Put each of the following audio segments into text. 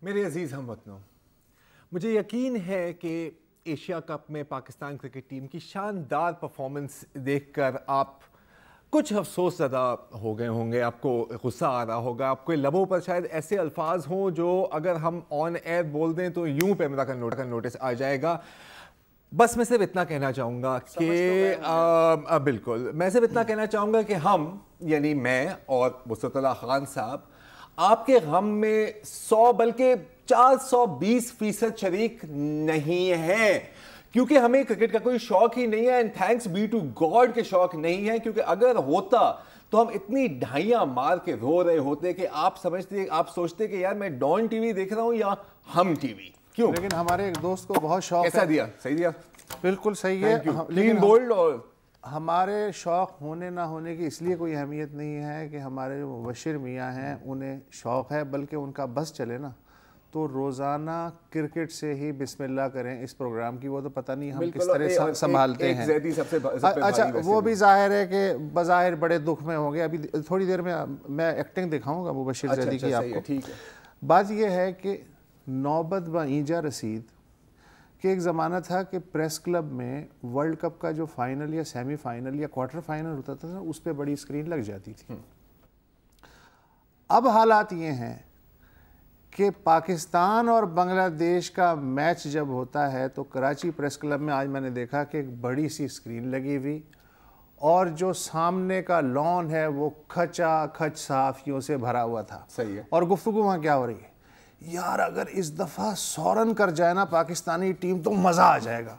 میرے عزیز ہم وطنوں، مجھے یقین ہے کہ ایشیا کپ میں پاکستان کرکٹ ٹیم کی شاندار پرفارمنس دیکھ کر آپ کچھ افسوس زدہ ہو گئے ہوں گے، آپ کو غصہ آ رہا ہوگا، آپ کے لبوں پر شاید ایسے الفاظ ہوں جو اگر ہم آن ایئر بول دیں تو یوں پہ میرا نوٹس آ جائے گا۔ بس میں صرف اتنا کہنا چاہوں گا کہ بالکل میں صرف اتنا کہنا چاہوں گا کہ ہم یعنی میں اور وسعت اللہ خان صاحب آپ کے غم میں 100 بلکہ 420% شریک نہیں ہیں، کیونکہ ہمیں کرکٹ کا کوئی شوق ہی نہیں ہے، and thanks be to God کے شوق نہیں ہے، کیونکہ اگر ہوتا تو ہم اتنی ڈھائیاں مار کے رو رہے ہوتے کہ آپ سوچتے کہ یار میں ڈان ٹی وی دیکھ رہا ہوں یا ہم ٹی وی کیوں۔ لیکن ہمارے ایک دوست کو بہت شوق ہے۔ کیسا دیا؟ صحیح دیا؟ بالکل صحیح ہے، کلین بولڈ۔ اور ہمارے شوق ہونے نہ ہونے کی اس لیے کوئی اہمیت نہیں ہے کہ ہمارے جو مبشر میاں ہیں انہیں شوق ہے، بلکہ ان کا بس چلے نا تو روزانہ کرکٹ سے ہی بسم اللہ کریں اس پروگرام کی، وہ تو پتہ نہیں ہم کس طرح سنبھالتے ہیں۔ اچھا وہ بھی ظاہر ہے کہ بظاہر بڑے دکھ میں ہوں گے، ابھی تھوڑی دیر میں ایکٹنگ دکھاؤں گا مبشر زیدی کی آپ کو۔ بات یہ ہے کہ نوبت با اینجا رسید کہ ایک زمانہ تھا کہ پریس کلب میں ورلڈ کپ کا جو فائنل یا سیمی فائنل یا کوارٹر فائنل ہوتا تھا اس پہ بڑی اسکرین لگ جاتی تھی۔ اب حالات یہ ہیں کہ پاکستان اور بنگلہ دیش کا میچ جب ہوتا ہے تو کراچی پریس کلب میں آج میں نے دیکھا کہ ایک بڑی سی اسکرین لگی ہوئی اور جو سامنے کا لان ہے وہ کھچا کھچ صحافیوں سے بھرا ہوا تھا۔ صحیح ہے۔ اور گفتگو وہاں کیا ہو رہی ہے؟ یار اگر اس دفعہ 100 رن کر جائے نا پاکستانی ٹیم تو مزہ آ جائے گا۔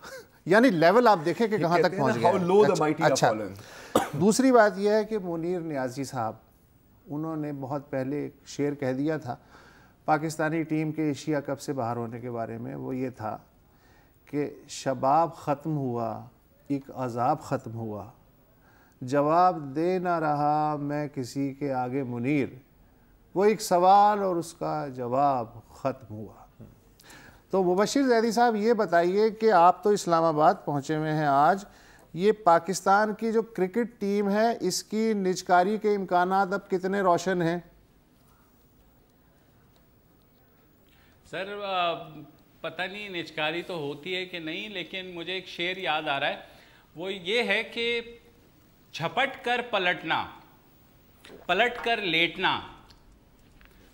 یعنی لیول آپ دیکھیں کہ کہاں تک پہنچ گیا۔ اچھا دوسری بات یہ ہے کہ منیر نیازی صاحب انہوں نے بہت پہلے ایک شعر کہہ دیا تھا پاکستانی ٹیم کے ایشیا کپ سے باہر ہونے کے بارے میں، وہ یہ تھا کہ شباب ختم ہوا ایک عذاب ختم ہوا، جواب دے نہ رہا میں کسی کے آگے منیر، وہ ایک سوال اور اس کا جواب ختم ہوا۔ تو مبشر زیدی صاحب یہ بتائیے کہ آپ تو اسلام آباد پہنچے ہوئے ہیں آج، یہ پاکستان کی جو کرکٹ ٹیم ہے اس کی نجکاری کے امکانات اب کتنے روشن ہیں؟ سر پتہ نہیں نجکاری تو ہوتی ہے کہ نہیں، لیکن مجھے ایک شعر یاد آ رہا ہے، وہ یہ ہے کہ جھپٹ کر پلٹنا، پلٹ کر لیٹنا،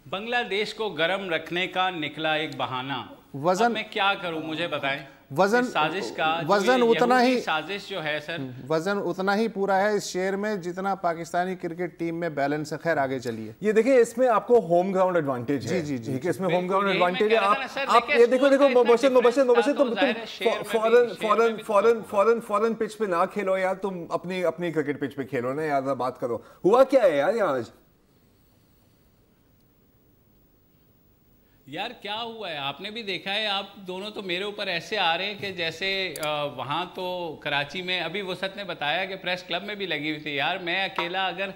بنگلہ دیش کو گرم رکھنے کا نکلا ایک بہانہ۔ اب میں کیا کروں مجھے بتائیں؟ سازش کا وزن اتنا ہی سازش جو ہے سر، وزن اتنا ہی پورا ہے اس شعر میں جتنا پاکستانی کرکٹ ٹیم میں بیلنس ہے۔ خیر آگے چلیے۔ یہ دیکھیں اس میں آپ کو ہوم گراؤنڈ ایڈوانٹیج ہے۔ جی جی کہ اس میں ہوم گراؤنڈ ایڈوانٹیج ہے۔ آپ یہ دیکھو مبشر تم فورن پچ پہ نہ کھیلو یار، تم اپنی کرکٹ پچ پہ کھیلو نا یار، بات کرو۔ ہوا کیا ہے یار یہاں آج؟ یار کیا ہوا ہے آپ نے بھی دیکھا ہے، آپ دونوں تو میرے اوپر ایسے آ رہے ہیں کہ جیسے وہاں تو کراچی میں ابھی وسعت نے بتایا کہ پریس کلب میں بھی لگی ہوئی تھی۔ یار میں اکیلا اگر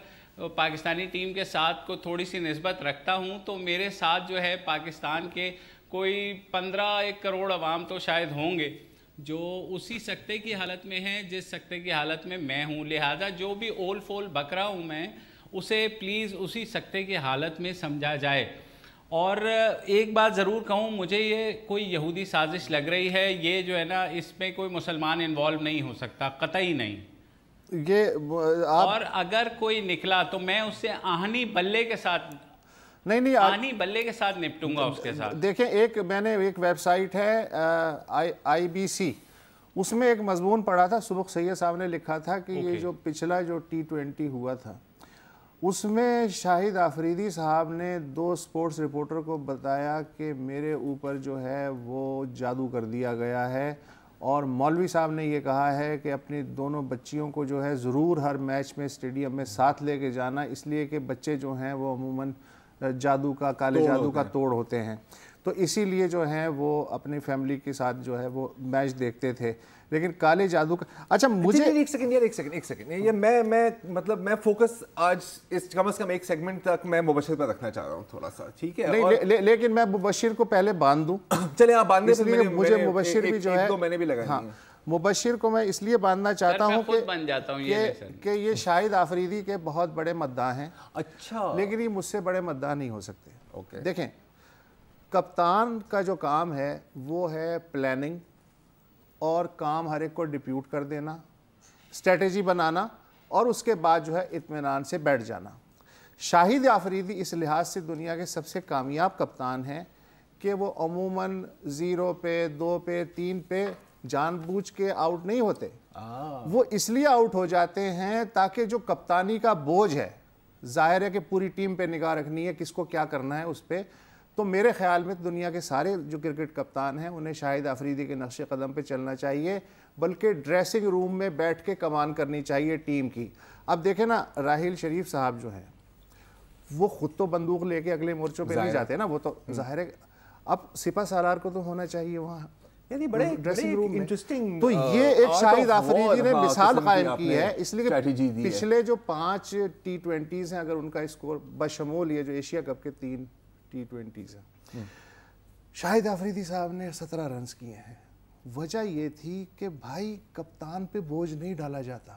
پاکستانی ٹیم کے ساتھ کو تھوڑی سی نسبت رکھتا ہوں تو میرے ساتھ جو ہے پاکستان کے کوئی 15 کروڑ عوام تو شاید ہوں گے جو اسی سکتے کی حالت میں ہیں جس سکتے کی حالت میں میں ہوں، لہٰذا جو بھی اول فول بک رہا ہوں میں اسے پلیز اسی سکتے کی حالت میں سمجھا جائے۔ اور ایک بات ضرور کہوں، مجھے یہ کوئی یہودی سازش لگ رہی ہے، یہ جو ہے نا اس میں کوئی مسلمان انوالو نہیں ہو سکتا، قطعی نہیں۔ اور اگر کوئی نکلا تو میں اس سے آہنی بلے کے ساتھ آہنی بلے کے ساتھ نپٹوں گا اس کے ساتھ۔ دیکھیں میں نے ایک ویب سائٹ ہے IBC، اس میں ایک مضمون پڑھا تھا، سبق سید صاحب نے لکھا تھا کہ یہ جو پچھلا جو T20 ہوا تھا اس میں شاہد آفریدی صاحب نے 2 سپورٹس رپورٹر کو بتایا کہ میرے اوپر جو ہے وہ جادو کر دیا گیا ہے، اور مولوی صاحب نے یہ کہا ہے کہ اپنی دونوں بچیوں کو جو ہے ضرور ہر میچ میں اسٹیڈیم میں ساتھ لے کے جانا، اس لیے کہ بچے جو ہیں وہ عموماً جادو کا کالے جادو کا توڑ ہوتے ہیں، تو اسی لیے جو ہیں وہ اپنی فیملی کے ساتھ جو ہے وہ میچ دیکھتے تھے، لیکن کالے جادو کا۔ اچھا مجھے ایک سیکنڈ یہ میں فوکس آج اس کم از کم ایک سیگمنٹ تک میں مبشر پر رکھنا چاہ رہا ہوں تھوڑا سا، ٹھیک ہے؟ لیکن میں مبشر کو پہلے باندھ دوں۔ چلیں آپ باندھیں، اس لیے مجھے مبشر بھی جو ہے میں نے بھی لگا مبشر کو میں اس لیے باندھنا چاہتا ہوں کہ یہ شاہد آفریدی کے بہت بڑے مداح ہیں۔ اچھا، لیکن یہ مجھ سے بڑے مداح نہیں ہو سکتے۔ دیکھیں کپتان کا جو کام ہے وہ ہے پلاننگ اور کام ہر ایک کو ڈپیوٹ کر دینا, اسٹریٹجی بنانا اور اس کے بعد جو ہے اطمینان سے بیٹھ جانا. شاہد آفریدی اس لحاظ سے دنیا کے سب سے کامیاب کپتان ہیں کہ وہ عموماً 0 پہ 2 پہ 3 پہ جان بوجھ کے آؤٹ نہیں ہوتے. وہ اس لیے آؤٹ ہو جاتے ہیں تاکہ جو کپتانی کا بوجھ ہے, ظاہر ہے کہ پوری ٹیم پہ نگاہ رکھنی ہے, کس کو کیا کرنا ہے اس پہ. تو میرے خیال میں دنیا کے سارے جو کرکٹ کپتان ہیں انہیں شاہد آفریدی کے نقش قدم پہ چلنا چاہیے, بلکہ ڈریسنگ روم میں بیٹھ کے کمان کرنی چاہیے ٹیم کی. اب دیکھیں نا, راحیل شریف صاحب جو ہیں وہ خود تو بندوق لے کے اگلے مورچوں پہ نہیں جاتے نا, وہ تو ظاہر ہے اب سپہ سالار کو تو ہونا چاہیے وہاں, یعنی بڑے انٹرسٹنگ. تو یہ ایک شاہد آفریدی نے مثال قائم کی ہے, اس لیے کہ پچھلے جو 5 T20s ہیں اگر ان کا اسکور بشمول یہ جو ایشیا کپ کے 3 T20s ہیں, شاہد آفریدی صاحب نے 17 رنز کیے ہیں. وجہ یہ تھی کہ بھائی کپتان پہ بوجھ نہیں ڈالا جاتا,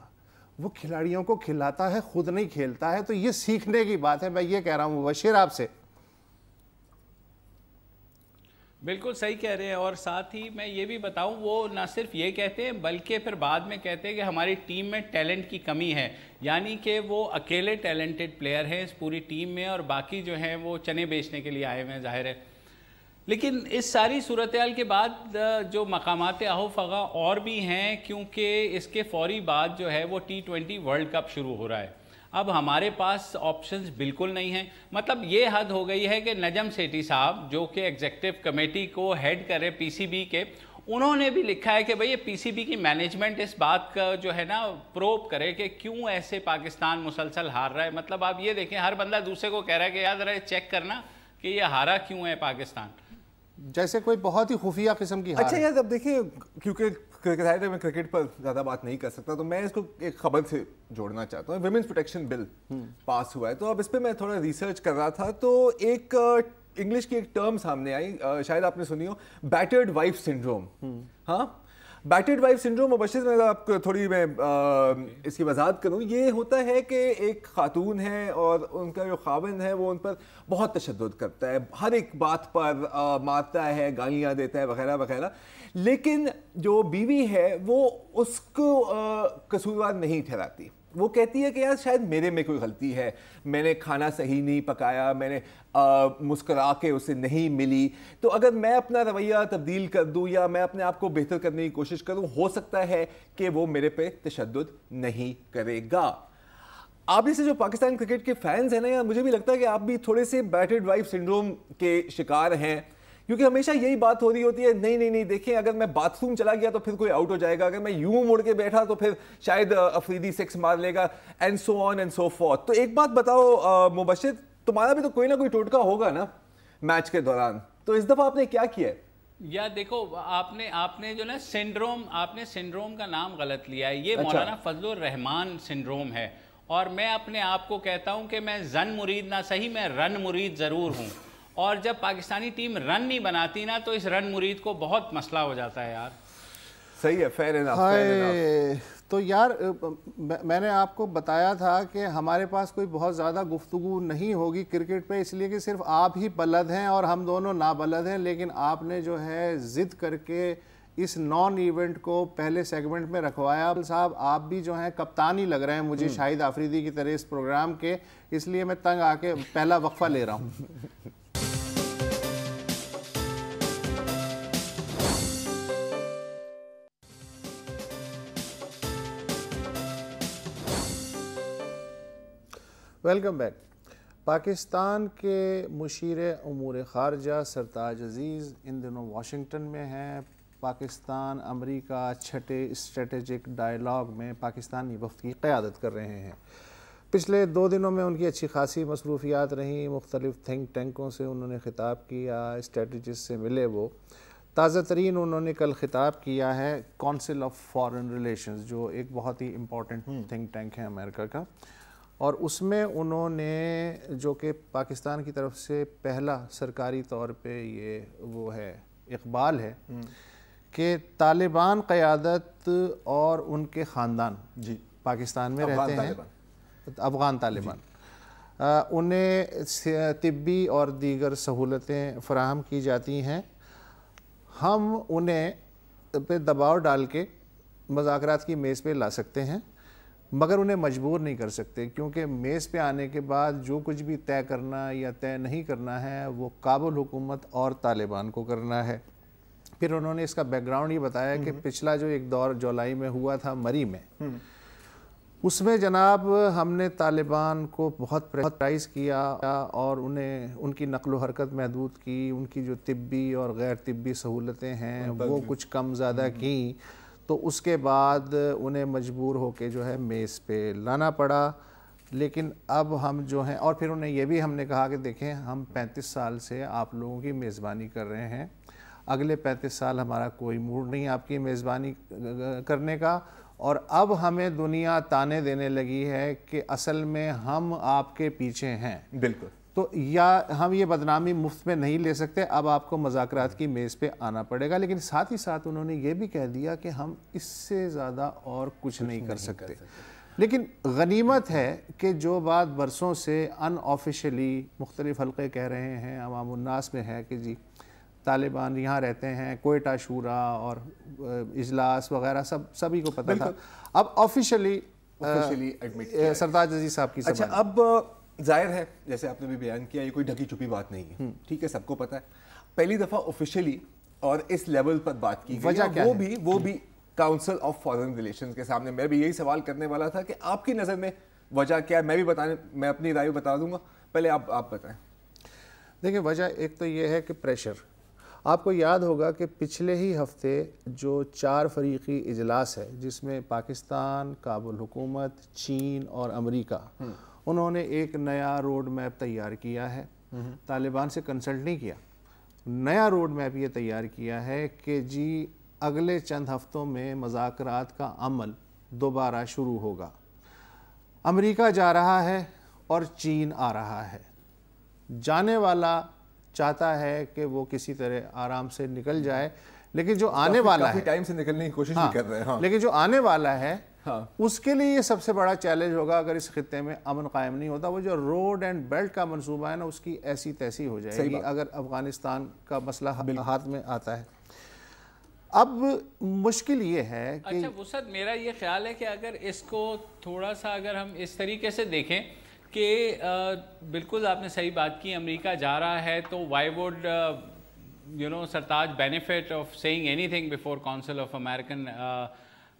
وہ کھلاڑیوں کو کھلاتا ہے, خود نہیں کھیلتا ہے. تو یہ سیکھنے کی بات ہے. میں یہ کہہ رہا ہوں مبشر آپ سے. بالکل صحیح کہہ رہے ہیں, اور ساتھ ہی میں یہ بھی بتاؤں وہ نہ صرف یہ کہتے ہیں بلکہ پھر بعد میں کہتے ہیں کہ ہماری ٹیم میں ٹیلنٹ کی کمی ہے, یعنی کہ وہ اکیلے ٹیلنٹڈ پلیئر ہیں اس پوری ٹیم میں اور باقی جو ہیں وہ چنے بیچنے کے لیے آئے ہوئے ہیں, ظاہر ہے. لیکن اس ساری صورتحال کے بعد جو مقامات آہو فغا اور بھی ہیں, کیونکہ اس کے فوری بعد جو ہے وہ T20 ورلڈ کپ شروع ہو رہا ہے. اب ہمارے پاس آپشنز بالکل نہیں ہیں. مطلب یہ حد ہو گئی ہے کہ نجم سیٹھی صاحب جو کہ ایگزیکٹو کمیٹی کو ہیڈ کرے پی سی بی کے, انہوں نے بھی لکھا ہے کہ بھئی یہ پی سی بی کی مینجمنٹ اس بات کا جو ہے نا پروب کرے کہ کیوں ایسے پاکستان مسلسل ہار رہا ہے. مطلب آپ یہ دیکھیں ہر بندہ دوسرے کو کہہ رہا ہے کہ یاد رہے چیک کرنا کہ یہ ہارا کیوں ہے پاکستان, جیسے کوئی بہت ہی خفیہ قسم کی ہار. اچھا یار اب دیکھیں, کیونکہ میں کرکٹ پر زیادہ بات نہیں کر سکتا تو میں اس کو ایک خبر سے جوڑنا چاہتا ہوں. ویمنز پروٹیکشن بل پاس ہوا ہے, تو اب اس پہ میں تھوڑا ریسرچ کر رہا تھا تو ایک انگلش کی ایک ٹرم سامنے آئی, شاید آپ نے سنی ہو, بیٹرڈ وائف سنڈروم. ہاں, بیٹرڈ وائف سنڈروم. مبشر میں آپ کو تھوڑی میں اس کی وضاحت کروں. یہ ہوتا ہے کہ ایک خاتون ہے اور ان کا جو خاوند ہے وہ ان پر بہت تشدد کرتا ہے, ہر ایک بات پر مارتا ہے, گالیاں دیتا ہے وغیرہ وغیرہ, لیکن جو بیوی ہے وہ اس کو قصوروار نہیں ٹھہراتی. وہ کہتی ہے کہ یار شاید میرے میں کوئی غلطی ہے, میں نے کھانا صحیح نہیں پکایا, میں نے مسکرا کے اسے نہیں ملی, تو اگر میں اپنا رویہ تبدیل کر دوں یا میں اپنے آپ کو بہتر کرنے کی کوشش کروں, ہو سکتا ہے کہ وہ میرے پہ تشدد نہیں کرے گا. آپ جیسے جو پاکستان کرکٹ کے فینز ہیں نا, یا مجھے بھی لگتا ہے کہ آپ بھی تھوڑے سے بیٹرڈ وائف سنڈروم کے شکار ہیں, کیونکہ ہمیشہ یہی بات ہو رہی ہوتی ہے, نہیں دیکھیں اگر میں باتھ روم چلا گیا تو پھر کوئی آؤٹ ہو جائے گا, اگر میں یوں مڑ کے بیٹھا تو پھر شاید افریدی 6 مار لے گا, and so on and so forth. تو ایک بات بتاؤ مبشر, تمہارا بھی تو کوئی نہ کوئی ٹوٹکا ہوگا نا میچ کے دوران, تو اس دفعہ آپ نے کیا کیا ہے؟ یا دیکھو آپ نے جو نا سنڈروم, آپ نے سنڈروم کا نام غلط لیا ہے. یہ مولانا فضل الرحمان سنڈروم ہے, اور میں اپنے آپ کو کہتا ہوں کہ میں زن مرید نہ صحیح, میں رن مرید ضرور ہوں. اور جب پاکستانی ٹیم رن نہیں بناتی نا تو اس رن مرید کو بہت مسئلہ ہو جاتا ہے یار. صحیح ہے, فیر انف. تو یار میں نے آپ کو بتایا تھا کہ ہمارے پاس کوئی بہت زیادہ گفتگو نہیں ہوگی کرکٹ پہ, اس لیے کہ صرف آپ ہی بلد ہیں اور ہم دونوں نابلد ہیں. لیکن آپ نے جو ہے ضد کر کے اس نان ایونٹ کو پہلے سیگمنٹ میں رکھوایا. صاحب آپ بھی جو ہیں کپتان ہی لگ رہے ہیں مجھے شاہد آفریدی کی طرح اس پروگرام کے, اس لیے میں تنگ آ کے پہلا وقفہ لے رہا ہوں. Welcome back. پاکستان کے مشیر امور خارجہ سرتاج عزیز ان دنوں واشنگٹن میں ہیں. پاکستان امریکہ چھٹے اسٹریٹجک ڈائیلاگ میں پاکستانی وفد کی قیادت کر رہے ہیں. پچھلے 2 دنوں میں ان کی اچھی خاصی مصروفیات رہیں, مختلف تھنک ٹینکوں سے انہوں نے خطاب کیا, اسٹریٹجسٹ سے ملے. وہ تازہ ترین انہوں نے کل خطاب کیا ہے کونسل آف فارن ریلیشنز, جو ایک بہت ہی امپورٹنٹ تھنک ٹینک ہے امریکہ کا, اور اس میں انہوں نے جو کہ پاکستان کی طرف سے پہلا سرکاری طور پہ یہ وہ ہے اقبال ہے کہ طالبان قیادت اور ان کے خاندان پاکستان میں رہتے ہیں, افغان طالبان انہیں طبی اور دیگر سہولتیں فراہم کی جاتی ہیں. ہم انہیں پہ دباؤ ڈال کے مذاکرات کی میز پہ لا سکتے ہیں مگر انہیں مجبور نہیں کر سکتے, کیونکہ میز پہ آنے کے بعد جو کچھ بھی طے کرنا یا طے نہیں کرنا ہے وہ کابل حکومت اور طالبان کو کرنا ہے. پھر انہوں نے اس کا بیک گراؤنڈ یہ بتایا کہ پچھلا جو ایک دور جولائی میں ہوا تھا مری میں, اس میں جناب ہم نے طالبان کو بہت پریشرائز کیا اور انہیں ان کی نقل و حرکت محدود کی, ان کی جو طبی اور غیر طبی سہولتیں ہیں وہ کچھ کم زیادہ کیں, تو اس کے بعد انہیں مجبور ہو کے جو ہے میز پہ لانا پڑا. لیکن اب ہم جو ہیں, اور پھر انہیں یہ بھی ہم نے کہا کہ دیکھیں ہم 35 سال سے آپ لوگوں کی میزبانی کر رہے ہیں, اگلے 35 سال ہمارا کوئی موڈ نہیں آپ کی میزبانی کرنے کا, اور اب ہمیں دنیا تانے دینے لگی ہے کہ اصل میں ہم آپ کے پیچھے ہیں. بالکل. تو یا ہم یہ بدنامی مفت میں نہیں لے سکتے, اب آپ کو مذاکرات کی میز پہ آنا پڑے گا. لیکن ساتھ ہی ساتھ انہوں نے یہ بھی کہہ دیا کہ ہم اس سے زیادہ اور کچھ نہیں کر سکتے. لیکن غنیمت ہے کہ جو بات برسوں سے ان آفیشلی مختلف حلقے کہہ رہے ہیں, عوام الناس میں ہے کہ جی طالبان یہاں رہتے ہیں, کوئٹہ شورا اور اجلاس وغیرہ سبھی کو پتہ تھا, اب آفیشلی سرتاج عزیز صاحب کی زبان. اچھا, اب ظاہر ہے جیسے آپ نے بھی بیان کیا یہ کوئی ڈھکی چھپی بات نہیں ہے, ٹھیک ہے, سب کو پتہ ہے. پہلی دفعہ آفیشلی اور اس لیول پر بات کی گئی, وہ بھی کاؤنسل آف فارن ریلیشنز کے سامنے. میں بھی یہی سوال کرنے والا تھا کہ آپ کی نظر میں وجہ کیا ہے. میں اپنی رائے بتا دوں گا, پہلے آپ بتائیں. دیکھیں وجہ ایک تو یہ ہے کہ پریشر. آپ کو یاد ہوگا کہ پچھلے ہی ہفتے جو 4 فریقی اجلاس ہے جس میں پاکستان, کابل حکومت, چین اور امریکہ, انہوں نے ایک نیا روڈ میپ تیار کیا ہے. طالبان سے کنسلٹ نہیں کیا, نیا روڈ میپ یہ تیار کیا ہے کہ جی اگلے چند ہفتوں میں مذاکرات کا عمل دوبارہ شروع ہوگا. امریکہ جا رہا ہے اور چین آ رہا ہے. جانے والا چاہتا ہے کہ وہ کسی طرح آرام سے نکل جائے, لیکن جو آنے والا ہے ٹائم سے نکلنے کی کوشش بھی کر رہے ہیں, لیکن جو آنے والا ہے اس کے لیے یہ سب سے بڑا چیلنج ہوگا. اگر اس خطے میں امن قائم نہیں ہوتا, وہ جو روڈ اینڈ بیلٹ کا منصوبہ ہے نا اس کی ایسی تیسی ہو جائے گی اگر افغانستان کا مسئلہ ہاتھ میں آتا ہے. اب مشکل یہ ہے کہ اچھا وسعت, میرا یہ خیال ہے کہ اگر اس کو تھوڑا سا اگر ہم اس طریقے سے دیکھیں کہ بالکل آپ نے صحیح بات کی, امریکہ جا رہا ہے تو why would Sartaj benefit of seeing anything before Council of American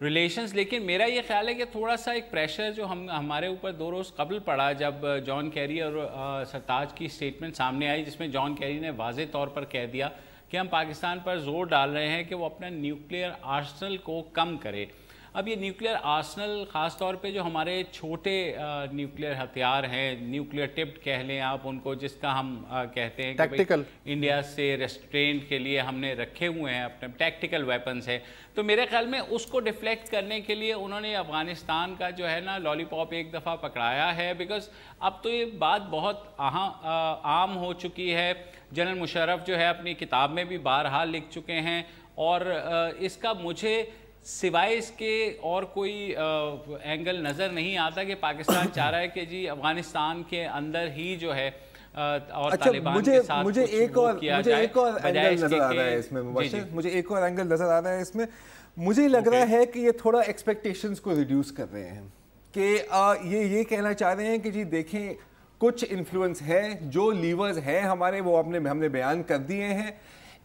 Relations. لیکن میرا یہ خیال ہے کہ تھوڑا سا ایک پریشر جو ہمارے اوپر 2 روز قبل پڑا جب جان کیری اور سرتاج کی سٹیٹمنٹ سامنے آئی, جس میں جان کیری نے واضح طور پر کہہ دیا کہ ہم پاکستان پر زور ڈال رہے ہیں کہ وہ اپنا نیوکلیئر آرسنل کو کم کرے. اب یہ نیوکلیئر آرسنل خاص طور پہ جو ہمارے چھوٹے نیوکلیئر ہتھیار ہیں, نیوکلیئر ٹپڈ کہہ لیں آپ ان کو, جس کا ہم کہتے ہیں کہ انڈیا سے ریسٹرینٹ کے لیے ہم نے رکھے ہوئے ہیں, اپنے ٹیکٹیکل ویپنز ہیں. تو میرے خیال میں اس کو ڈیفلیکٹ کرنے کے لیے انہوں نے افغانستان کا جو ہے نا لالی پاپ ایک دفعہ پکڑایا ہے, بیکاز اب تو یہ بات بہت عام ہو چکی ہے. جنرل مشرف جو ہے اپنی کتاب میں بھی بہرحال لکھ چکے ہیں, اور اس کا مجھے سوائے اس کے اور کوئی اینگل نظر نہیں آتا کہ پاکستان چاہ رہا ہے کہ جی افغانستان کے اندر ہی جو ہے اور طالبان کے ساتھ مجھے ایک اور اینگل نظر آ رہا ہے اس میں. مجھے ایک اور اینگل نظر آ رہا ہے اس میں. مجھے لگ رہا ہے کہ یہ تھوڑا ایکسپیکٹیشنز کو ریڈیوس کر رہے ہیں, کہ یہ کہنا چاہ رہے ہیں کہ جی دیکھیں کچھ انفلوئنس ہے, جو لیورز ہیں ہمارے وہ ہم نے بیان کر دیے ہیں,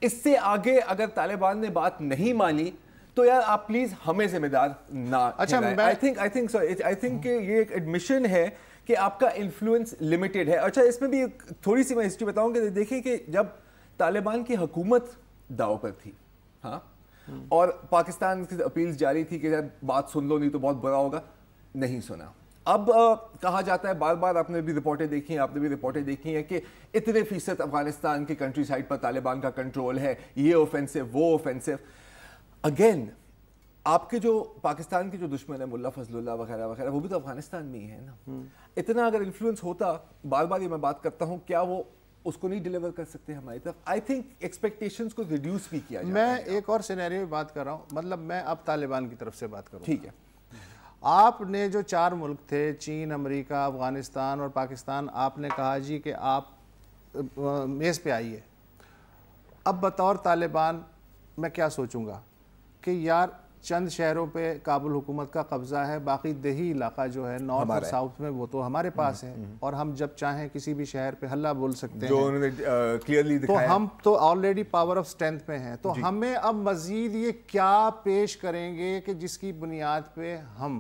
اس سے آگے اگر طالبان نے بات نہیں مانی تو یار آپ پلیز ہمیں ذمہ دار نہ ٹھہرائیں. آئی تھنک کہ یہ ایک ایڈمیشن ہے کہ آپ کا انفلوئنس لمیٹڈ ہے. اچھا اس میں بھی تھوڑی سی میں ہسٹری بتاؤں کہ دیکھیں کہ جب طالبان کی حکومت داؤ پر تھی, ہاں, اور پاکستان کی اپیلز جاری تھی کہ بات سن لو نہیں تو بہت برا ہوگا, نہیں سنا. اب کہا جاتا ہے بار بار, آپ نے بھی رپورٹیں دیکھی ہیں کہ اتنے فیصد افغانستان کی کنٹری سائڈ پر طالبان کا کنٹرول ہے, یہ اوفینسو وہ اوفینسو. اگین آپ کے جو پاکستان کے جو دشمن ہیں ملا فضل اللہ وغیرہ وغیرہ, وہ بھی تو افغانستان میں ہی ہے نا. اتنا اگر انفلوئنس ہوتا, بار بار یہ میں بات کرتا ہوں, کیا وہ اس کو نہیں ڈیلیور کر سکتے ہماری طرف؟ آئی تھنک ایکسپیکٹیشنز کو ریڈیوس بھی کیا جاتا ہے. میں ایک اور سینیریو میں بات کر رہا ہوں, مطلب میں اب طالبان کی طرف سے بات کروں. ٹھیک ہے. آپ نے جو 4 ملک تھے چین، امریکہ، افغانستان اور پاکستان، آپ نے کہا جی کہ آپ میز پہ آئیے. اب بطور طالبان میں کیا سوچوں گا کہ یار چند شہروں پہ کابل حکومت کا قبضہ ہے، باقی دیہی علاقہ جو ہے نارتھ اور ساؤتھ میں وہ تو ہمارے پاس ہے، اور ہم جب چاہیں کسی بھی شہر پہ ہلا بول سکتے ہیں، جو انہوں نے کلیئرلی دکھایا. تو ہم تو آلریڈی پاور آف اسٹرینتھ پہ ہیں. تو ہمیں اب مزید یہ کیا پیش کریں گے کہ جس کی بنیاد پہ ہم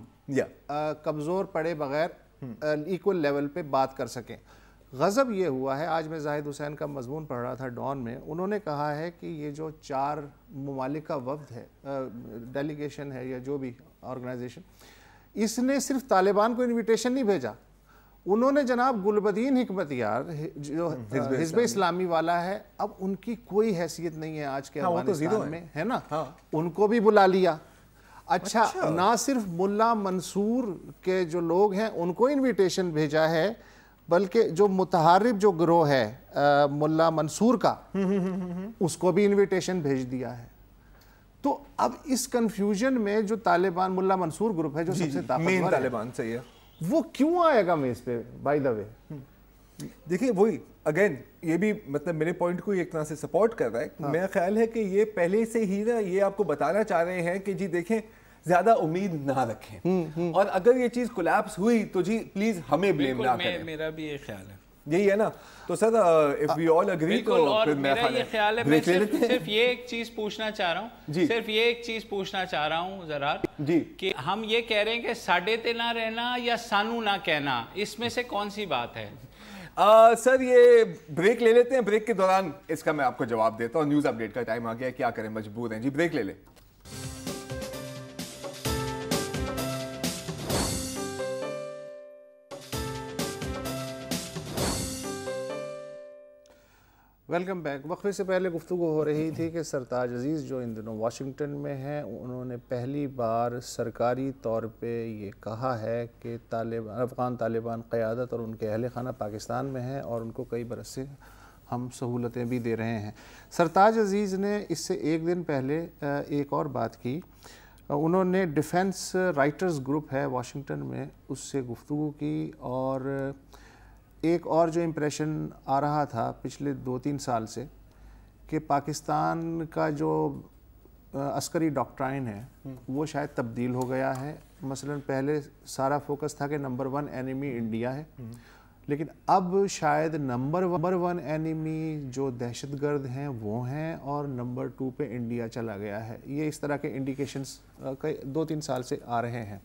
کمزور پڑے بغیر ایکول لیول پہ بات کر سکیں. غضب یہ ہوا ہے، آج میں زاہد حسین کا مضمون پڑھ رہا تھا ڈان میں، انہوں نے کہا ہے کہ یہ جو 4 ممالک کا وفد ہے، ڈیلیگیشن ہے یا جو بھی آرگنائزیشن، اس نے صرف طالبان کو انویٹیشن نہیں بھیجا، انہوں نے جناب گلبدین حکمت یار جو حزب اسلامی والا ہے، اب ان کی کوئی حیثیت نہیں ہے آج کے افغانستان میں، ہے نا، ان کو بھی بلا لیا. اچھا نہ صرف ملا منصور کے جو لوگ ہیں ان کو انویٹیشن بھیجا ہے، بلکہ جو متحارب جو گروہ ہے ملا منصور کا، اس کو بھی انویٹیشن بھیج دیا ہے. تو اب اس کنفیوژن میں جو طالبان، ملا منصور گروپ ہے جو سب سے طاقتور طالبان صحیح ہے، وہ کیوں آئے گا میز پہ؟ بائی دا وے دیکھیں وہی اگین یہ بھی مطلب میرے پوائنٹ کو ایک طرح سے سپورٹ کر رہا ہے. میرا خیال ہے کہ یہ پہلے سے ہی نا یہ آپ کو بتانا چاہ رہے ہیں کہ جی دیکھیں زیادہ امید نہ رکھیں، اور اگر یہ چیز کولیپس ہوئی تو جی پلیز ہمیں بلیم نہ کریں. میرا بھی یہ خیال ہے، یہی ہے نا. تو سر if we all agree تو پھر میرا یہ خیال ہے. میں صرف یہ ایک چیز پوچھنا چاہ رہا ہوں، صرف یہ ایک چیز پوچھنا چاہ رہا ہوں زرار جی، کہ ہم یہ کہہ رہے ہیں کہ ساڈے تے نہ رہنا یا سانو نہ کہنا، اس میں سے کون سی بات ہے؟ سر یہ بریک لے لیتے ہیں، بریک کے دوران اس کا میں آپ کو جواب دیتا ہوں. نیوز اپڈیٹ کا ٹائم آ گیا، کیا کریں مجبور ہیں جی، بریک لے لیں. Welcome back. وقفے سے پہلے گفتگو ہو رہی تھی کہ سرتاج عزیز جو ان دنوں واشنگٹن میں ہیں، انہوں نے پہلی بار سرکاری طور پہ یہ کہا ہے کہ افغان طالبان قیادت اور ان کے اہل خانہ پاکستان میں ہیں اور ان کو کئی برس سے ہم سہولتیں بھی دے رہے ہیں. سرتاج عزیز نے اس سے ایک دن پہلے ایک اور بات کی، انہوں نے ڈیفنس رائٹرز گروپ ہے واشنگٹن میں، اس سے گفتگو کی، اور ایک اور جو امپریشن آ رہا تھا پچھلے 2-3 سال سے کہ پاکستان کا جو عسکری ڈاکٹرائن ہے وہ شاید تبدیل ہو گیا ہے. مثلا پہلے سارا فوکس تھا کہ نمبر 1 اینیمی انڈیا ہے، لیکن اب شاید نمبر 1 اینیمی جو دہشت گرد ہیں وہ ہیں، اور نمبر 2 پہ انڈیا چلا گیا ہے. یہ اس طرح کے انڈیکیشنز 2-3 سال سے آ رہے ہیں،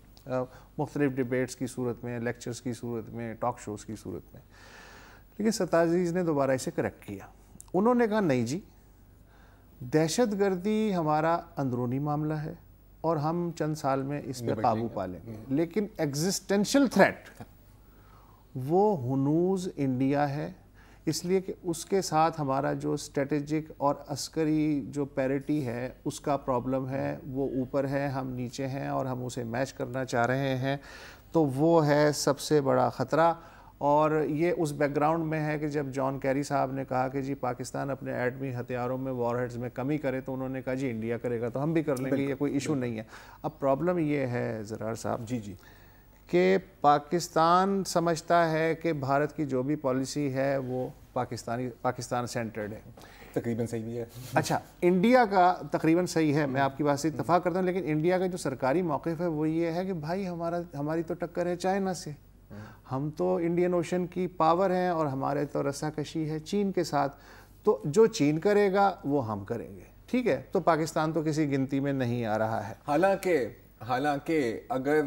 مختلف ڈیبیٹس کی صورت میں، لیکچرز کی صورت میں، ٹاک شوز کی صورت میں. لیکن سرتاج عزیز نے دوبارہ اسے کریکٹ کیا. انہوں نے کہا نہیں جی، دہشت گردی ہمارا اندرونی معاملہ ہے اور ہم چند سال میں اس پہ قابو پا لیں گے، لیکن ایگزسٹینشل تھریٹ وہ ہنوز انڈیا ہے، اس لیے کہ اس کے ساتھ ہمارا جو اسٹریٹجک اور عسکری جو پیرٹی ہے اس کا پرابلم ہے، وہ اوپر ہے، ہم نیچے ہیں، اور ہم اسے میچ کرنا چاہ رہے ہیں. تو وہ ہے سب سے بڑا خطرہ. اور یہ اس بیک گراؤنڈ میں ہے کہ جب جان کیری صاحب نے کہا کہ جی پاکستان اپنے ایٹمی ہتھیاروں میں، وار ہیڈز میں کمی کرے، تو انہوں نے کہا جی انڈیا کرے گا تو ہم بھی کر لیں گے، یہ کوئی ایشو نہیں ہے. اب پرابلم یہ ہے زرار صاحب جی کہ پاکستان سمجھتا ہے کہ بھارت کی جو بھی پالیسی ہے وہ پاکستان سینٹرڈ ہے. تقریباً صحیح بھی ہے. اچھا انڈیا کا تقریباً صحیح ہے، میں آپ کی بات سے اتفاق کرتا ہوں، لیکن انڈیا کا جو سرکاری موقف ہے وہ یہ ہے کہ بھائی ہماری تو ٹکر ہے چائنا سے، ہم تو انڈین اوشن کی پاور ہیں، اور ہمارے تو رسا کشی ہے چین کے ساتھ، تو جو چین کرے گا وہ ہم کریں گے. ٹھیک ہے، تو پاکستان تو کسی گنتی میں نہیں آ رہا ہے. حالانکہ اگر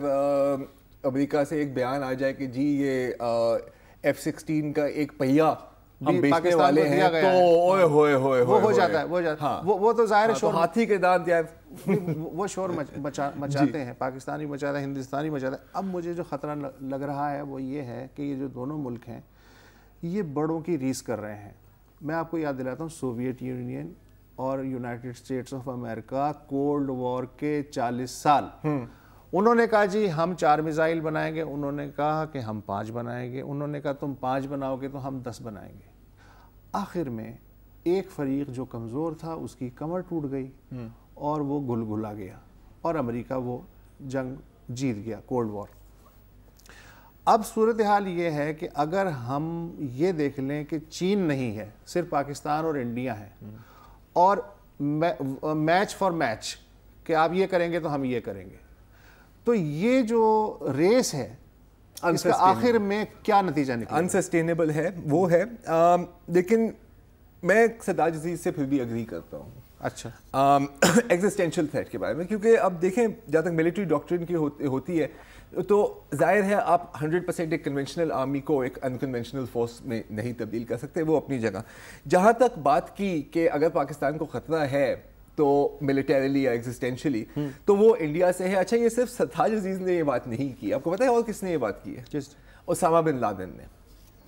امریکہ سے ایک بیان آ جائے کہ جی یہ F-16 کا ایک پہیا ہم بیچنے والے ہیں تو اوئے ہوئے وہ ہو جاتا ہے، وہ تو ظاہر ہے ہاتھی کے دانت یار وہ شور مچاتے ہیں، پاکستانی مچاتا ہے، ہندوستانی مچاتا ہے. اب مجھے جو خطرہ لگ رہا ہے وہ یہ ہے کہ یہ جو دونوں ملک ہیں یہ بڑوں کی ریس کر رہے ہیں. میں آپ کو یاد دلاتا ہوں سوویت یونین اور United States of America cold war کے 40 سال انہوں نے کہا جی ہم 4 میزائل بنائیں گے، انہوں نے کہا کہ ہم 5 بنائیں گے، انہوں نے کہا تم 5 بناؤ گے تو ہم 10 بنائیں گے. آخر میں ایک فریق جو کمزور تھا اس کی کمر ٹوٹ گئی اور وہ گل گلا گیا، اور امریکہ وہ جنگ جیت گیا کولڈ وار. اب صورتحال یہ ہے کہ اگر ہم یہ دیکھ لیں کہ چین نہیں ہے, صرف پاکستان اور انڈیا ہے, اور میچ فار میچ کہ آپ یہ کریں گے تو ہم یہ کریں گے, تو یہ جو ریس ہے اس کا آخر میں کیا نتیجہ نکلے؟ انسسٹینیبل ہے, وہ ہے. لیکن میں سردار عزیز سے پھر بھی اگری کرتا ہوں. اچھا, ایگزسٹینشیل تھریٹ کے بارے میں, کیونکہ اب دیکھیں جہاں تک ملٹری ڈاکٹرن کی ہوتی ہے تو ظاہر ہے آپ 100% ایک کنونشنل آرمی کو ایک انکنونشنل فورس میں نہیں تبدیل کر سکتے, وہ اپنی جگہ. جہاں تک بات کی کہ اگر پاکستان کو خطرہ ہے تو ملیٹریلی یا ایگزسٹینشلی, تو وہ انڈیا سے ہے. اچھا, یہ صرف سردار عزیز نے یہ بات نہیں کی, آپ کو پتہ ہے اور کس نے یہ بات کی ہے؟ اسامہ بن لادن نے.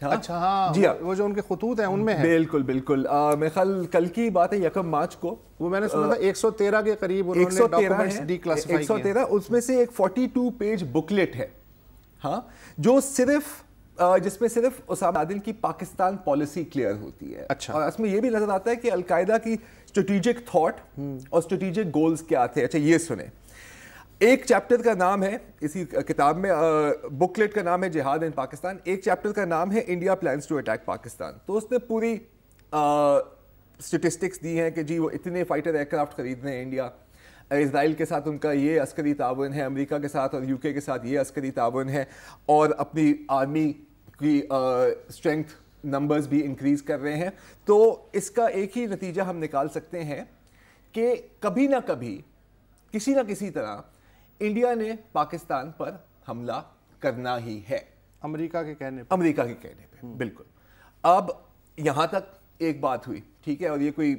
اچھا ہاں, جی وہ جو ان کے خطوط ہیں ان میں ہے. بالکل بالکل, میں خیال کل کی بات ہے 1 مارچ کو, وہ میں نے سنا تھا 113 کے قریب انہوں نے ڈاکومنٹس ڈی کلاسیفائی کیے. 113, اس میں سے ایک 42 پیج بکلیٹ ہے, ہاں, جو صرف جس میں صرف اسامہ بن لادن کی پاکستان پالیسی کلیئر ہوتی ہے. اچھا, اور اس میں یہ بھی نظر آتا ہے کہ القاعدہ کی اسٹریٹجک تھاٹ اور اسٹریٹجک گولز کیا تھے. اچھا یہ سنیں, ایک چیپٹر کا نام ہے اسی کتاب میں, بکلیٹ کا نام ہے جہاد ان پاکستان, ایک چیپٹر کا نام ہے India plans to attack Pakistan. تو اس نے پوری اسٹیٹسٹکس دی ہیں کہ جی وہ اتنے فائٹر ایئر کرافٹ خرید رہے ہیں انڈیا, اسرائیل کے ساتھ ان کا یہ عسکری تعاون ہے, امریکہ کے ساتھ اور UK کے ساتھ یہ عسکری تعاون ہے, اور اپنی آرمی کی اسٹرینتھ نمبرز بھی انکریز کر رہے ہیں. تو اس کا ایک ہی نتیجہ ہم نکال سکتے ہیں کہ کبھی نہ کبھی کسی نہ کسی طرح انڈیا نے پاکستان پر حملہ کرنا ہی ہے, امریکہ کے کہنے پہ. بالکل. اب یہاں تک ایک بات ہوئی, ٹھیک ہے, اور یہ کوئی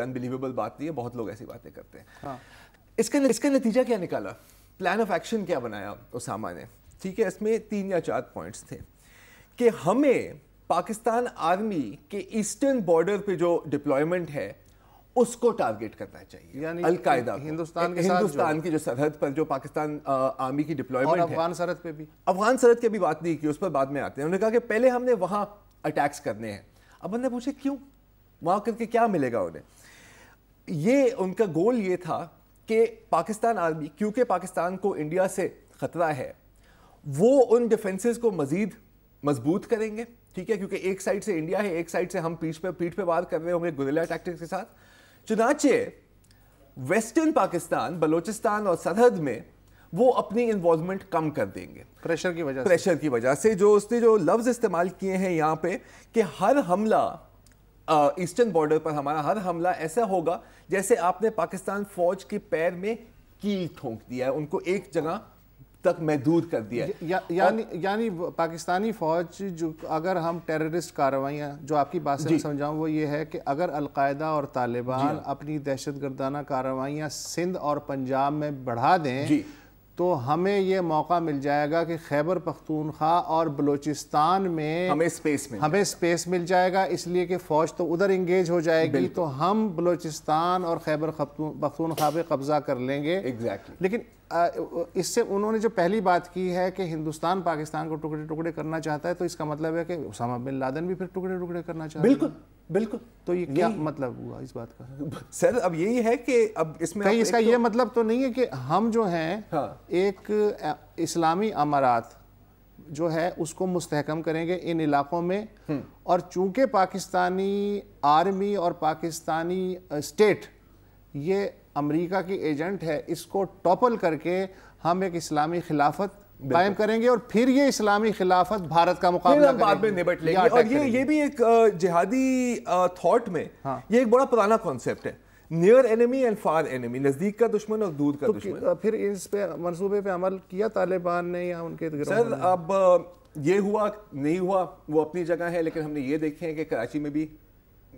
انبلیویبل بات نہیں ہے, بہت لوگ ایسی باتیں کرتے ہیں. اس کا نتیجہ کیا نکالا, پلان آف ایکشن کیا بنایا اسامہ نے, ٹھیک ہے. اس میں 3 یا 4 پوائنٹس تھے کہ ہمیں پاکستان آرمی کے ایسٹرن بارڈر پہ جو ڈپلائمنٹ ہے اس کو ٹارگیٹ کرنا چاہیے, یعنی القاعدہ ہندوستان کی جو سرحد پر جو پاکستان آرمی کی ڈپلائمنٹ ہے, افغان سرحد پہ بھی, افغان سرحد کی بھی بات نہیں کی, اس پر بعد میں آتے ہیں. انہوں نے کہا کہ پہلے ہم نے وہاں اٹیکس کرنے ہیں. اب بندے پوچھے کیوں, وہاں کر کے کیا ملے گا انہیں؟ یہ ان کا گول یہ تھا کہ پاکستان آرمی, کیونکہ پاکستان کو انڈیا سے خطرہ ہے, وہ ان ڈیفنسز کو مزید مضبوط کریں گے, ٹھیک ہے, کیونکہ ایک سائڈ سے انڈیا ہے, ایک سائڈ سے ہم پیٹھ پہ وار کر رہے ہوں گے گوریلا ٹیکٹکس کے ساتھ. چنانچہ ویسٹرن پاکستان, بلوچستان اور سرحد میں وہ اپنی انوالومنٹ کم کر دیں گے پریشر کی وجہ سے. جو اس نے جو لفظ استعمال کیے ہیں یہاں پہ کہ ہر حملہ ایسٹرن بارڈر پر, ہمارا ہر حملہ ایسا ہوگا جیسے آپ نے پاکستان فوج کے پیر میں کیل ٹھونک دیا ہے, ان کو ایک جگہ تک محدود کر دیا ہے. یعنی پاکستانی فوج جو, اگر ہم ٹیررسٹ کارروائیاں, جو آپ کی بات سے میں سمجھاؤں, وہ یہ ہے کہ اگر القاعدہ اور طالبان اپنی دہشت گردانہ کارروائیاں سندھ اور پنجاب میں بڑھا دیں تو ہمیں یہ موقع مل جائے گا کہ خیبر پختونخوا اور بلوچستان میں ہمیں سپیس مل جائے گا, اس لیے کہ فوج تو ادھر انگیج ہو جائے گی, تو ہم بلوچستان اور خیبر پختونخوا پہ قبضہ کر لیں گے. لیکن اس سے انہوں نے جو پہلی بات کی ہے کہ ہندوستان پاکستان کو ٹکڑے ٹکڑے کرنا چاہتا ہے, تو اس کا مطلب ہے کہ اسامہ بن لادن بھی پھر ٹکڑے ٹکڑے کرنا چاہتا ہے. بالکل. تو یہ کیا مطلب ہوا اس بات کا سر؟ اب یہی ہے کہ اب اس میں کہیں اس کا یہ مطلب تو نہیں ہے کہ ہم جو ہیں ایک اسلامی امارات جو ہے اس کو مستحکم کریں گے ان علاقوں میں, اور چونکہ پاکستانی آرمی اور پاکستانی اسٹیٹ یہ امریکہ کی ایجنٹ ہے, اس کو ٹاپل کر کے ہم ایک اسلامی خلافت قائم کریں گے, اور پھر یہ اسلامی خلافت بھارت کا مقابلہ بعد میں نبٹ لیں گے. اور یہ بھی ایک جہادی تھاٹ میں یہ ایک بڑا پرانا کانسیپٹ ہے, near enemy and for enemy, نزدیک کا دشمن اور دور کا دشمن. پھر اس پہ منصوبے پہ عمل کیا طالبان نے یا ان کے سر؟ اب یہ ہوا نہیں ہوا وہ اپنی جگہ ہے, لیکن ہم نے یہ دیکھے ہیں کہ کراچی میں بھی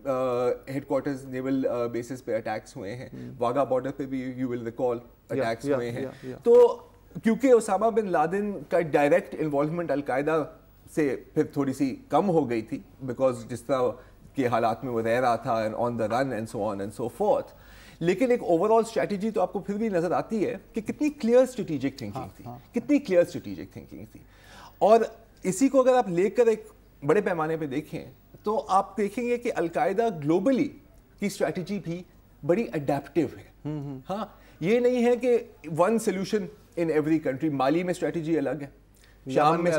ہیڈ کوارٹرز نیول بیسز پہ اٹیکس ہوئے ہیں, واگا بارڈر پہ بھی یو ول ریکال اٹیکس ہوئے ہیں. تو کیونکہ اسامہ بن لادن کا ڈائریکٹ انوالومنٹ القاعدہ سے پھر تھوڑی سی کم ہو گئی تھی, بیکاز جس طرح کے حالات میں وہ رہ رہا تھا on the run and so on and so forth. لیکن ایک اوور آل اسٹریٹجی تو آپ کو پھر بھی نظر آتی ہے کہ کتنی کلیئر اسٹریٹجک تھنکنگ تھی. اور اسی کو اگر آپ لے کر ایک بڑے پیمانے پہ دیکھیں تو آپ دیکھیں گے کہ القاعدہ گلوبلی کی اسٹریٹجی بھی بڑی اڈیپٹیو ہے. ہاں, یہ نہیں ہے کہ one solution in every country. مالی میں اسٹریٹجی الگ ہے, شام میں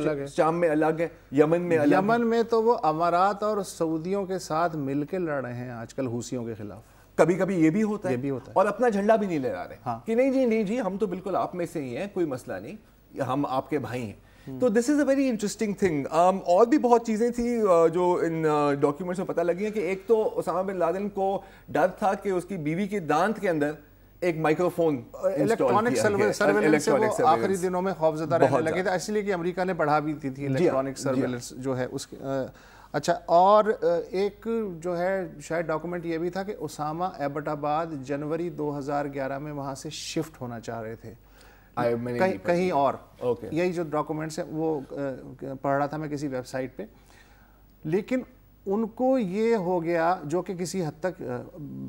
الگ ہے, یمن میں الگ ہے. یمن میں تو وہ امارات اور سعودیوں کے ساتھ مل کے لڑ رہے ہیں آج کل حوثیوں کے خلاف. کبھی کبھی یہ بھی ہوتا ہے اور اپنا جھنڈا بھی نہیں لہرا رہے کہ نہیں جی ہم تو بالکل آپ میں سے ہی ہیں, کوئی مسئلہ نہیں, ہم آپ کے بھائی ہیں. تو دس از اے ویری انٹرسٹنگ تھنگ. اور بھی بہت چیزیں تھیں جو ان ڈاکیومنٹس میں پتہ لگی ہیں کہ ایک تو اسامہ بن لادن کو ڈر تھا کہ اس کی بیوی کے دانت کے اندر ایک مائکرو فون الیکٹرانک سرویلنس سے وہ آخری دنوں میں خوفزدہ رہنے لگے تھے, اس لیے کہ امریکہ نے بڑھا بھی دی تھی الیکٹرانک سرویلنس جو ہے اس. اچھا, اور ایک جو ہے شاید ڈاکومنٹ یہ بھی تھا کہ اسامہ ایبٹ آباد جنوری 2011 میں وہاں سے شفٹ ہونا چاہ رہے تھے کہیں اور. یہی جو ڈاکومنٹس ہیں وہ پڑھ رہا تھا میں کسی ویب سائٹ پہ, لیکن ان کو یہ ہو گیا جو کہ کسی حد تک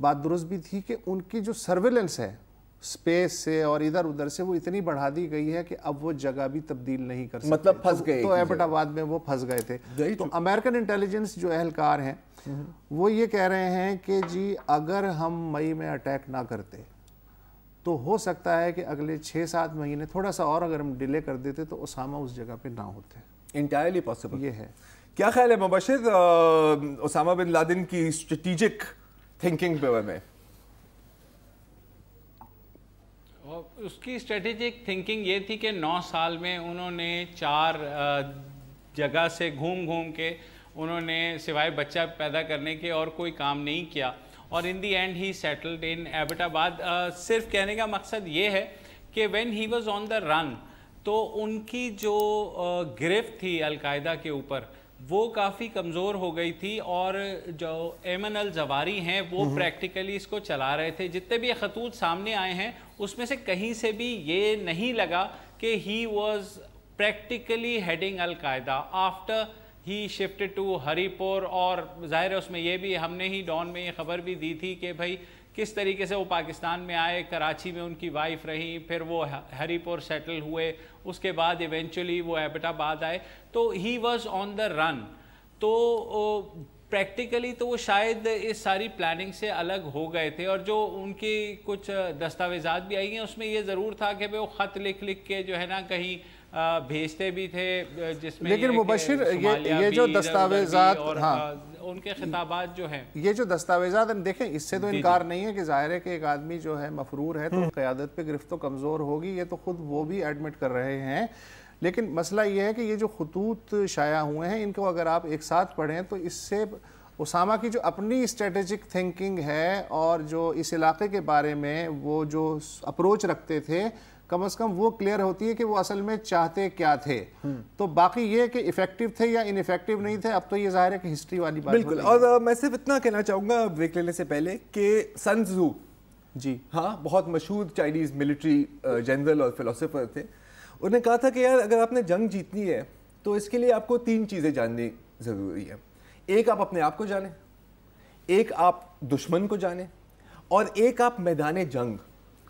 بات درست بھی تھی کہ ان کی جو سرویلنس ہے اسپیس سے اور ادھر ادھر سے وہ اتنی بڑھا دی گئی ہے کہ اب وہ جگہ بھی تبدیل نہیں کر سکتے, مطلب پھنس گئے. تو ایبٹ آباد میں وہ پھنس گئے تھے. تو امریکن انٹیلیجنس جو اہلکار ہیں وہ یہ کہہ رہے ہیں کہ جی اگر ہم مئی میں اٹیک نہ کرتے تو ہو سکتا ہے کہ اگلے 6-7 مہینے تھوڑا سا اور اگر ہم ڈیلے کر دیتے تو اسامہ اس جگہ پہ نہ ہوتے. انٹائرلی پاسبل یہ ہے. کیا خیال ہے مبشر اسامہ بن لادن کی اسٹریٹجک تھنکنگ پہ میں؟ اس کی اسٹریٹجک تھنکنگ یہ تھی کہ 9 سال میں انہوں نے 4 جگہ سے گھوم کے انہوں نے سوائے بچہ پیدا کرنے کے اور کوئی کام نہیں کیا, اور in the end he settled in Abbottabad. صرف کہنے کا مقصد یہ ہے کہ when he was on the رن تو ان کی جو گرفت تھی القاعدہ کے اوپر وہ کافی کمزور ہو گئی تھی, اور جو ایمن الزواری ہیں وہ پریکٹیکلی اس کو چلا رہے تھے. جتنے بھی خطوط سامنے آئے ہیں اس میں سے کہیں سے بھی یہ نہیں لگا کہ he was practically heading al Qaeda after he shifted to Haripur. اور ظاہر ہے اس میں یہ بھی ہم نے ہی ڈان میں یہ خبر بھی دی تھی کہ بھائی کس طریقے سے وہ پاکستان میں آئے, کراچی میں ان کی وائف رہیں, پھر وہ ہری پور سیٹل ہوئے, اس کے بعد ایونچولی وہ ایبٹ آباد آئے. تو ہی واز آن دا رن. تو پریکٹیکلی تو وہ شاید اس ساری پلاننگ سے الگ ہو گئے تھے, اور جو ان کی کچھ دستاویزات بھی آئی ہیں اس میں یہ ضرور تھا کہ وہ خط لکھ کے جو ہے نا کہیں بھیجتے بھی تھے, جس میں لیکن مبشر یہ جو دستاویزات ان کے خطابات جو ہیں, یہ جو دستاویزات دیکھیں اس سے تو انکار نہیں ہے کہ ظاہر ہے کہ ایک آدمی جو ہے مفرور ہے تو قیادت پہ گرفت تو کمزور ہوگی, یہ تو خود وہ بھی ایڈمٹ کر رہے ہیں. لیکن مسئلہ یہ ہے کہ یہ جو خطوط شائع ہوئے ہیں ان کو اگر آپ ایک ساتھ پڑھیں تو اس سے اسامہ کی جو اپنی اسٹریٹجک تھنکنگ ہے اور جو اس علاقے کے بارے میں وہ جو اپروچ رکھتے تھے کم از کم وہ کلیئر ہوتی ہے کہ وہ اصل میں چاہتے کیا تھے. تو باقی یہ کہ افیکٹو تھے یا ان افیکٹو نہیں تھے اب تو یہ ظاہر ہے کہ ہسٹری والی بات. بالکل. اور میں صرف اتنا کہنا چاہوں گا بریک لینے سے پہلے کہ سن تزو جی ہاں بہت مشہور چائنیز ملٹری جنرل اور فلسفر تھے. انہوں نے کہا تھا کہ یار اگر آپ نے جنگ جیتنی ہے تو اس کے لیے آپ کو 3 چیزیں جاننی ضروری ہے. ایک آپ اپنے آپ کو جانیں, ایک آپ دشمن کو جانیں, اور ایک آپ میدان جنگ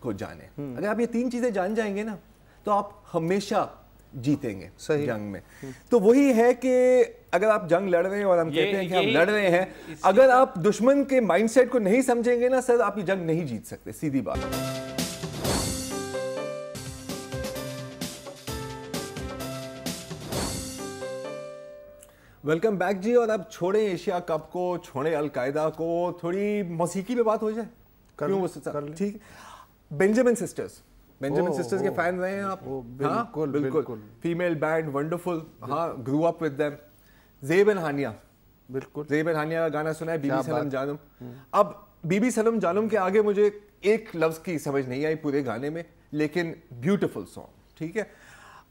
کو جانیں. اگر آپ یہ 3 چیزیں جان جائیں گے نا تو آپ ہمیشہ جیتیں گے جنگ میں. تو وہی ہے کہ اگر آپ جنگ لڑ رہے ہیں اور ہم کہتے ہیں کہ ہم لڑ رہے ہیں, اگر آپ دشمن کے مائنڈ سیٹ کو نہیں سمجھیں گے نا سر آپ یہ جنگ نہیں جیت سکتے, سیدھی بات. ویلکم بیک جی. اور اب چھوڑیں ایشیا کپ کو, چھوڑیں القاعدہ کو, تھوڑی موسیقی پہ بات ہو جائے. ٹھیک ہے. بینجامن سسٹرز کے فین رہے ہیں آپ؟ بالکل. Female band wonderful. ہاں grow up with them. Zeb and Haniya. بالکل. زیب اینڈ ہانیہ کا گانا سنا ہے, بی بی سلم جانم. اب بی بی سلم جانم کے آگے مجھے ایک لفظ کی سمجھ نہیں آئی پورے گانے میں, لیکن بیوٹیفل سانگ. ٹھیک ہے.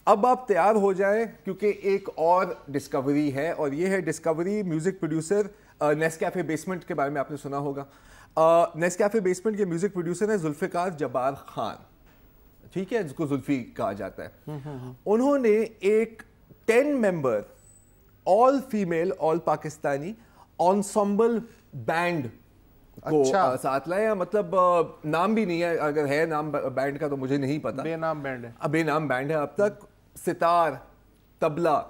اب آپ تیار ہو جائیں کیونکہ ایک اور ڈسکوری ہے, اور یہ ہے Discovery music producer. Nescafé basement کے بارے میں آپ نے سنا ہوگا. نیسکیفے بیسمنٹ کے میوزک پروڈیوسر ہیں ذوالفقار جبار خان. ٹھیک ہے, جس کو زلفی کہا جاتا ہے. انہوں نے ایک 10 ممبر آل فیمیل آل پاکستانی انسمبل بینڈ کو ساتھ لایا. مطلب نام بھی نہیں ہے, اگر ہے نام بینڈ کا تو مجھے نہیں پتا. بے نام بینڈ ہے. بے نام بینڈ ہے اب تک. ستار, طبلہ,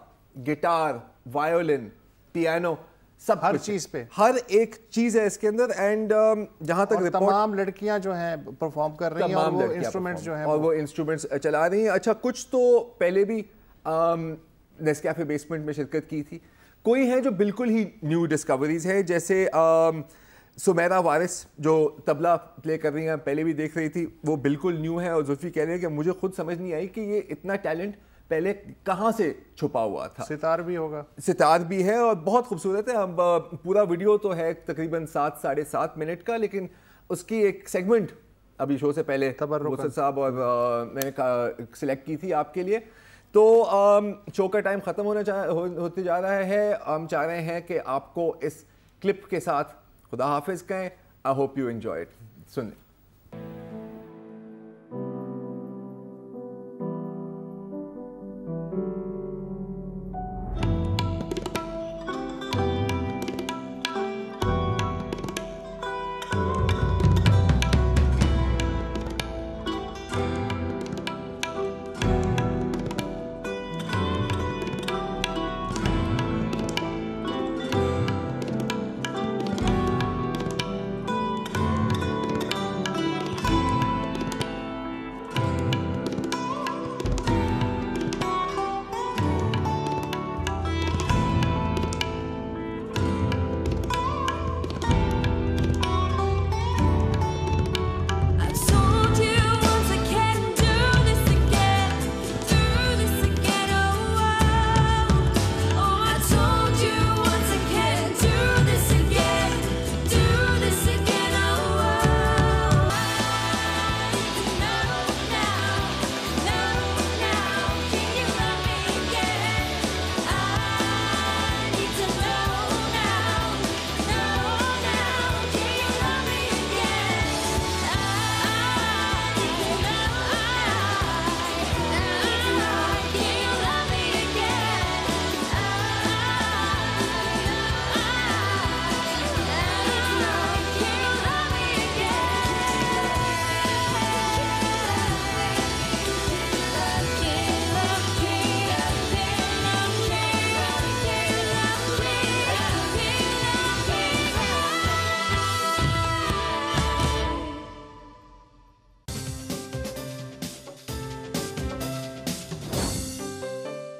گٹار, وائیولن, پیانو, سب ہر چیز پہ ہر ایک چیز ہے اس کے اندر. اینڈ جہاں تک تمام لڑکیاں جو ہیں پرفارم کر رہی ہیں اور وہ انسٹرومنٹس جو ہیں اور وہ انسٹرومنٹس چلا رہی ہیں. اچھا کچھ تو پہلے بھی نیسکیفے بیسمنٹ میں شرکت کی تھی, کوئی ہیں جو بالکل ہی نیو ڈسکوریز ہے, جیسے سمیرہ وارث جو طبلہ پلے کر رہی ہیں, پہلے بھی دیکھ رہی تھی, وہ بالکل نیو ہے. اور زلفی کہہ رہی ہے کہ مجھے خود سمجھ نہیں آئی کہ یہ اتنا ٹیلنٹ پہلے کہاں سے چھپا ہوا تھا. ستار بھی ہوگا, ستار بھی ہے اور بہت خوبصورت ہے. اب پورا ویڈیو تو ہے تقریباً 7-7.5 منٹ کا, لیکن اس کی ایک سیگمنٹ ابھی شو سے پہلے مرسد صاحب اور میں نے سلیکٹ کی تھی آپ کے لیے. تو شو کا ٹائم ختم ہوتے جا رہا ہے. ہم چاہ رہے ہیں کہ آپ کو اس کلپ کے ساتھ خدا حافظ کہیں. I hope you enjoy it. Sun